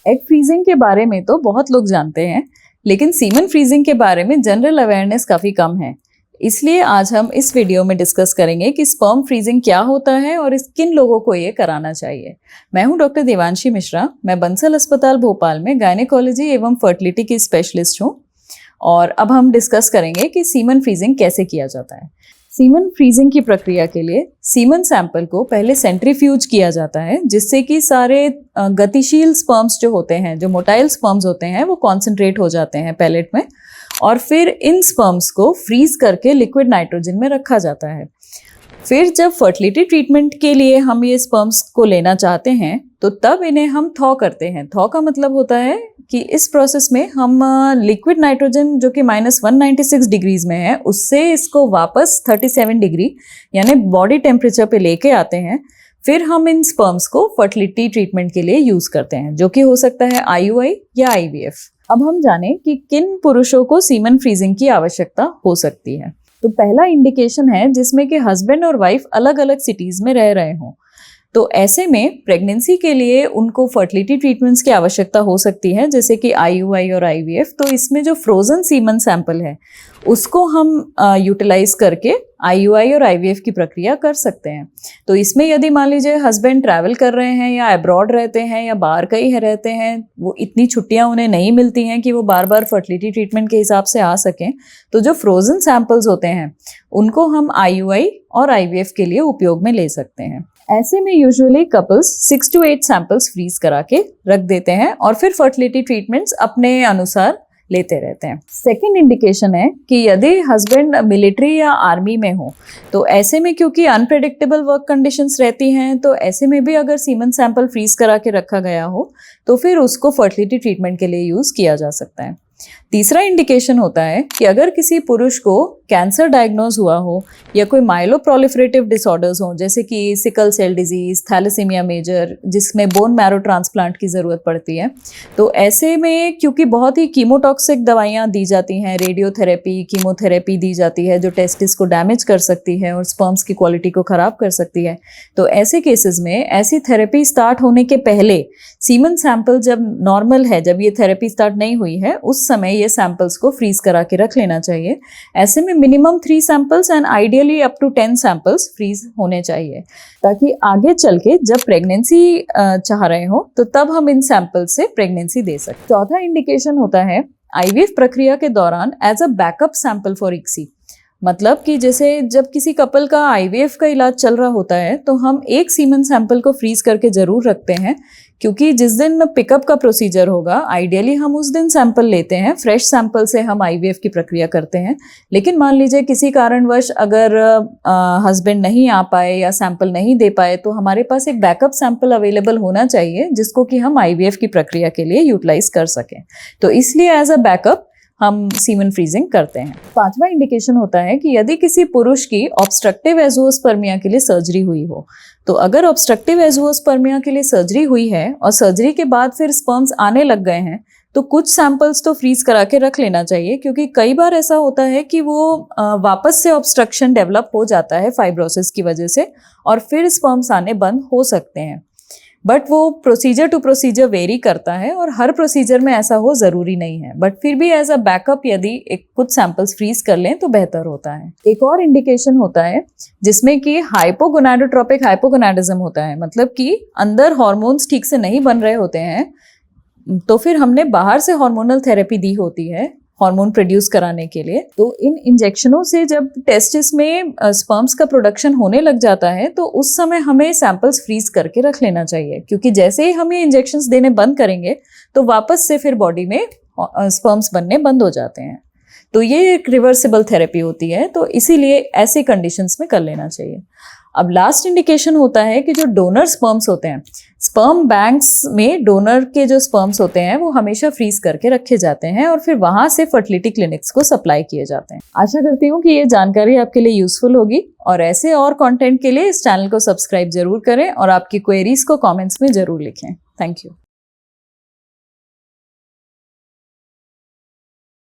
Egg freezing के बारे में तो बहुत लोग जानते हैं, लेकिन सीमन फ्रीजिंग के बारे में जनरल अवेयरनेस काफ़ी कम है। इसलिए आज हम इस वीडियो में डिस्कस करेंगे कि स्पर्म फ्रीजिंग क्या होता है और किन लोगों को ये कराना चाहिए। मैं हूं डॉक्टर देवांशी मिश्रा। मैं बंसल अस्पताल भोपाल में गायनेकोलॉजी एवं फर्टिलिटी की स्पेशलिस्ट हूं। और अब हम डिस्कस करेंगे कि सीमन फ्रीजिंग कैसे किया जाता है। सीमन फ्रीजिंग की प्रक्रिया के लिए सीमन सैंपल को पहले सेंट्रीफ्यूज किया जाता है, जिससे कि सारे गतिशील स्पर्म्स जो होते हैं, जो मोटाइल स्पर्म्स होते हैं, वो कॉन्सेंट्रेट हो जाते हैं पैलेट में। और फिर इन स्पर्म्स को फ्रीज करके लिक्विड नाइट्रोजन में रखा जाता है। फिर जब फर्टिलिटी ट्रीटमेंट के लिए हम ये स्पर्म्स को लेना चाहते हैं तो तब इन्हें हम थॉ करते हैं। थॉ का मतलब होता है कि इस प्रोसेस में हम लिक्विड नाइट्रोजन जो कि -196 डिग्रीज में है, उससे इसको वापस 37 डिग्री यानी बॉडी टेम्परेचर पे लेके आते हैं। फिर हम इन स्पर्म्स को फर्टिलिटी ट्रीटमेंट के लिए यूज करते हैं, जो कि हो सकता है IUI या IVF। अब हम जानें कि किन पुरुषों को सीमन फ्रीजिंग की आवश्यकता हो सकती है। तो पहला इंडिकेशन है जिसमें कि हस्बैंड और वाइफ अलग अलग सिटीज में रह रहे हों। तो ऐसे में प्रेगनेंसी के लिए उनको फर्टिलिटी ट्रीटमेंट्स की आवश्यकता हो सकती है, जैसे कि IUI और IVF। तो इसमें जो फ्रोजन सीमन सैंपल है उसको हम यूटिलाइज करके IUI और IVF की प्रक्रिया कर सकते हैं। तो इसमें यदि मान लीजिए हस्बैंड ट्रैवल कर रहे हैं या अब्रॉड रहते हैं या बाहर कहीं रहते हैं, वो इतनी छुट्टियां उन्हें नहीं मिलती हैं कि वो बार बार फर्टिलिटी ट्रीटमेंट के हिसाब से आ सकें, तो जो फ्रोजन सैंपल्स होते हैं उनको हम IUI और IVF के लिए उपयोग में ले सकते हैं। ऐसे में usually couples 6 to 8 samples freeze करा के रख देते हैं और फिर फर्टिलिटी ट्रीटमेंट्स अपने अनुसार लेते रहते हैं। सेकेंड इंडिकेशन है कि यदि हस्बैंड मिलिट्री या आर्मी में हो, तो ऐसे में क्योंकि अनप्रेडिक्टेबल वर्क कंडीशंस रहती हैं, तो ऐसे में भी अगर सीमन सैंपल फ्रीज करा के रखा गया हो तो फिर उसको फर्टिलिटी ट्रीटमेंट के लिए यूज किया जा सकता है। तीसरा इंडिकेशन होता है कि अगर किसी पुरुष को कैंसर डायग्नोज हुआ हो या कोई माइलोप्रोलिफरेटिव डिसऑर्डर्स हो, जैसे कि sickle cell disease, thalassemia major, जिसमें बोन मैरो ट्रांसप्लांट की ज़रूरत पड़ती है, तो ऐसे में क्योंकि बहुत ही कीमोटॉक्सिक दवाइयाँ दी जाती हैं, रेडियोथेरेपी, कीमोथेरेपी दी जाती है, जो टेस्टिस को डैमेज कर सकती है और स्पर्म्स की क्वालिटी को ख़राब कर सकती है। तो ऐसे केसेस में ऐसी थेरेपी स्टार्ट होने के पहले सीमन सैंपल जब नॉर्मल है, जब ये थेरेपी स्टार्ट नहीं हुई है, उस समय ये सैंपल्स को फ्रीज करा के रख लेना चाहिए। ऐसे में minimum 3 samples and ideally up to 10 samples freeze होने चाहिए, ताकि आगे चल के जब प्रेगनेंसी चाह रहे हो तो तब हम इन सैंपल्स से प्रेगनेंसी दे सकते। चौथा इंडिकेशन होता है IVF प्रक्रिया के दौरान as a backup sample for ICSI। मतलब कि जैसे जब किसी कपल का IVF का इलाज चल रहा होता है तो हम एक सीमन सैंपल को फ्रीज करके जरूर रखते हैं, क्योंकि जिस दिन पिकअप का प्रोसीजर होगा आइडियली हम उस दिन सैंपल लेते हैं, फ्रेश सैंपल से हम IVF की प्रक्रिया करते हैं। लेकिन मान लीजिए किसी कारणवश अगर हस्बैंड नहीं आ पाए या सैंपल नहीं दे पाए, तो हमारे पास एक बैकअप सैंपल अवेलेबल होना चाहिए जिसको कि हम IVF की प्रक्रिया के लिए यूटिलाइज कर सकें। तो इसलिए एज अ बैकअप हम सीमन फ्रीजिंग करते हैं। पांचवा इंडिकेशन होता है कि यदि किसी पुरुष की ऑब्स्ट्रक्टिव एज़ोस्पर्मिया के लिए सर्जरी हुई हो, तो अगर ऑब्स्ट्रक्टिव एज़ोस्पर्मिया के लिए सर्जरी हुई है और सर्जरी के बाद फिर स्पर्म्स आने लग गए हैं, तो कुछ सैंपल्स तो फ्रीज करा के रख लेना चाहिए, क्योंकि कई बार ऐसा होता है कि वो वापस से ऑब्स्ट्रक्शन डेवलप हो जाता है फाइब्रोसिस की वजह से और फिर स्पर्म्स आने बंद हो सकते हैं। बट वो प्रोसीजर टू प्रोसीजर वेरी करता है और हर प्रोसीजर में ऐसा हो ज़रूरी नहीं है। बट फिर भी एज अ बैकअप यदि कुछ सैंपल्स फ्रीज कर लें तो बेहतर होता है। एक और इंडिकेशन होता है जिसमें कि हाइपोगोनाडोट्रोपिक हाइपोगोनाडिज्म होता है, मतलब कि अंदर हॉर्मोन्स ठीक से नहीं बन रहे होते हैं, तो फिर हमने बाहर से हार्मोनल थेरेपी दी होती है हार्मोन प्रोड्यूस कराने के लिए। तो इन इंजेक्शनों से जब टेस्टिस में स्पर्म्स का प्रोडक्शन होने लग जाता है, तो उस समय हमें सैंपल्स फ्रीज करके रख लेना चाहिए, क्योंकि जैसे ही हम ये इंजेक्शंस देने बंद करेंगे तो वापस से फिर बॉडी में स्पर्म्स बनने बंद हो जाते हैं। तो ये एक रिवर्सिबल थेरेपी होती है, तो इसीलिए ऐसे कंडीशंस में कर लेना चाहिए। अब लास्ट इंडिकेशन होता है कि जो डोनर स्पर्म्स होते हैं, स्पर्म बैंक्स में डोनर के जो स्पर्म्स होते हैं वो हमेशा फ्रीज करके रखे जाते हैं और फिर वहां से फर्टिलिटी क्लिनिक्स को सप्लाई किए जाते हैं। आशा करती हूँ कि ये जानकारी आपके लिए यूजफुल होगी और ऐसे और कंटेंट के लिए इस चैनल को सब्सक्राइब जरूर करें और आपकी क्वेरीज को कमेंट्स में जरूर लिखें। Thank you.